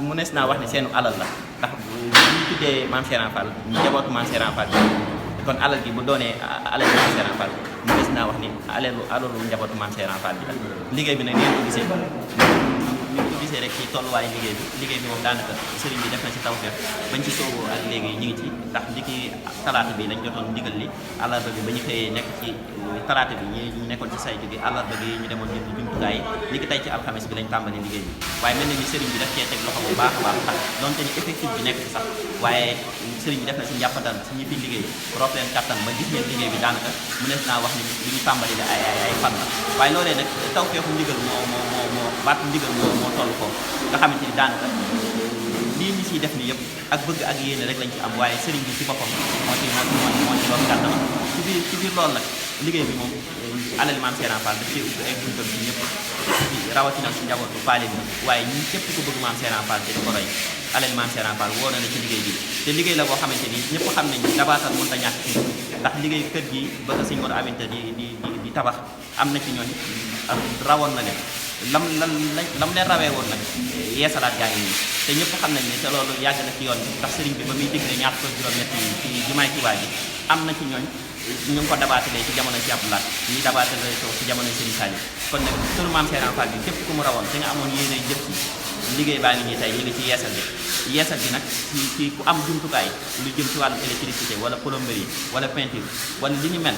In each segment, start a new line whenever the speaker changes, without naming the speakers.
mu nees naa wax ne seenu alal la ndax bu ñu tuddee Maam Cheikh Ibra Fall njabootu Maam Cheikh Ibra Fall kon alal gi bu doonee alal Maam Cheikh Ibra Fall mu nees naa wax ni alalu njabootu Maam Cheikh Ibra Fall bi la liggéey bi nag ngeen ko gisee ñu ko gisee rek ci tolluwaayu liggéey bi moom daanaka sëriñ bi def na ci tawfeex bañ ci sooboo ak léegi ñu ngi ci ndax ndiki talaata bi lañ jotoon ndigal li àllarba bi ba ñu xëyee nekk ci talaata bi ñu nekkoon ci saytu gi àllarba bi ñu demoon jënd jumtukaay yi ni ki tey ci alxames bi lañ tàmbali liggéey bi waaye mel na ni sëriñ bi daf cee teg loxo bu baax a baax ndax donte ni effectif bi nekk ci sax waaye sëriñ bi def na si njàppandal si ñi fi liggéey rof leen kattan ba gis ngeen liggéey bi daanaka mu nees naa wax ni li ñu tàmbali la ay fan la waaye loolee nag tawfeexu ndigal moo baatu ndigal moo toll ko nga xamante ni daanaka lii ñu ciy def ni yëpp ak bëgg ak yéene rek lañ ci am waaye sëriñ bi ci boppam moo ci loolu kàttan ci biir loolu nag liggéey bi moom alal Maam Cheikh Ibra Fall daf cee ubbi ay buntam ci ñëpp rawatina si njabootu Fall bi waaye ñi képp ku bëgg Maam Cheikh Ibra Fall te di ko roy alal Maam Cheikh Ibra Fall woo na la ci liggéey bi te liggéey la boo xamante ni ñëpp xam nañ dabaatal mënut a ñàkk ci ndax liggéey kër gi ba ko Sëñ Mor Aminta di tabax am na ci ñooñ rawoon na leen lam leen rawee woon nag yeesalaat gaa ngi nii te ñëpp xam nañ ne te loolu yàgg na ci yoon bi ndax sëriñ bi ba muy digle ñaar ko juróom-ñett yi ci jumaay Tuubaa ji am na ci ñooñ ñu ngi ko dabaatalee ci jamono ci Abdou Lahad ñi dabaatalee ko ci jamono Sëriñ Saliou kon nag turu Maam Cheikh Ibra Fall bi képp ku mu rawoon te nga amoon yéene jëf ci liggéey baa ngi nii tey ñu ngi ci yeesal bi nag ci ku am jumtukaay lu jëm ci wàllu électricité wala plomberie wala peinture wala li ñu mel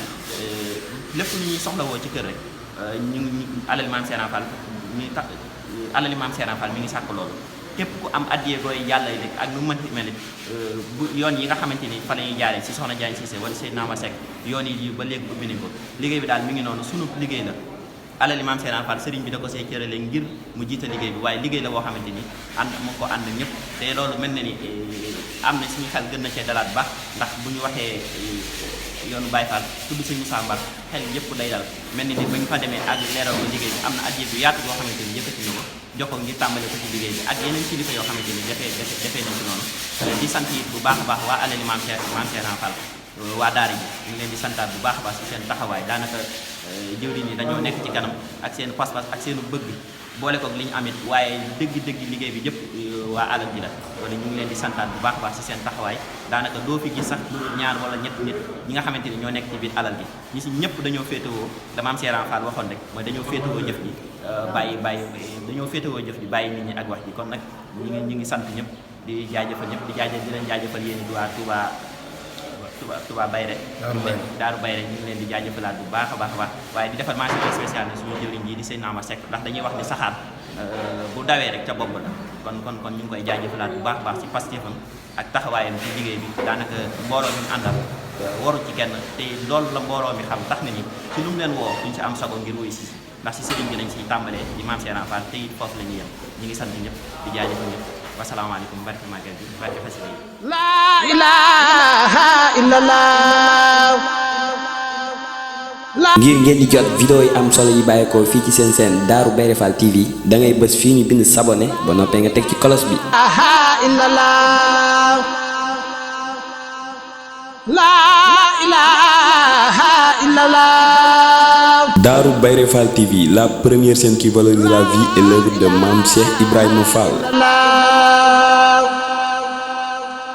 lépp lu ñuy soxlawoo ci kër rek ñu ngi alal Maam Cheikh Ibra Fall alali Maam Cheikh Ibra Fall mi ngi sàkk loolu képp ku am addiyee gooy yàlla yi ak nu mënti mel bu yoon yi nga xamante ni fa la ñuy jaaree si Soxna Diagne Cissé wala Seydina Ma Seck yoon yi ba léegi ubbi nañ ko liggéey bi daal mi ngi noonu sunu liggéey la alali Maam Cheikh Ibra Fall sëriñ bi da ko see cërale ngir mu jiite liggéey bi waaye liggéey la boo xamante ni mu ko ànd ñëpp te loolu mel na ni am na suñu xel gën na cee dalaat baax ndax bu ñu waxee yoonu Baye Fall tudd Sëñ Moussa Mbar xel yëpp day dal mel ni ba ñu fa demee ak leeral ko liggéey bi am na addiya bu yaatu boo xamante ni yëkkati na ko jox ko ngir tàmbale ko ci liggéey bi ak yeneen kilifa yoo xamante ni defee nañ ci noonu di sant it bu baax a baax waa alali Maam Cheikh Ibra Fall waa daara ji ñu ngi leen di santaat bu baax a baax ci seen taxawaay daanaka jëwriñ yi dañoo nekk ci kanam ak seen pas-pas ak seenu bëgg boole koog li ñu amit waaye dëgg liggéey bi yëpp waa alal ji la wala ñu ngi leen di santaat bu baax a baax ci seen taxawaay daanaka doo fi gis sax lu ñaar wala ñett nit ñi nga xamante ni ñoo nekk ci biir alal gi ñi si ñëpp dañoo féetewoo la Maam Cheikh Ibra Fall waxoon rek mooy dañoo féetewoo jëf ji dañoo féetewoo jëf ji bàyyi nit ñi ak wax ji kon nag ñu ngi sant ñëpp di jaajëfal ñëpp di leen jaajëfal yéen di waa Touba Bayre Daaru Bayre ñu ngi leen di jaajëfalaat bu baax a baax waaye di defal mention spéciale ne suñu jëwriñ ji di Seydina Ma Seck ndax dañuy wax ni saxaar bu dawee rek ca bopp la kon ñu ngi koy jaajëfalaat bu baax a baax ci pastéefam ak taxawaayam ci liggéey bi daanaka mbooloo mi àndal waru ci kenn te loolu la mbooloo mi xam tax na ni ci lu mu leen woo duñ ci am sago ngir wuy si ndax si sëriñ bi lañ siy tàmbalee di Maam Cheikh Ibra Fall te it foofu la ñuy yem ñu ngi sant ñëpp di jaajëfal ñëpp wasalaamaaleykum barke màggal bi barke xasida yi
La ilaha illallah.
ngir ngeen di jot vidéo yi am solo yi bàyyeekoo fii ci seen seen Darou Bairé Fall TV da ngay bës fii ñu bind s'abonné ba noppee nga teg ci cloche bi.
La ilaha illallah.
Darou Bairé Fall TV, la première chaîne qui valorise la vie et l'œuvre de Mame Cheikh Ibrahima Fall.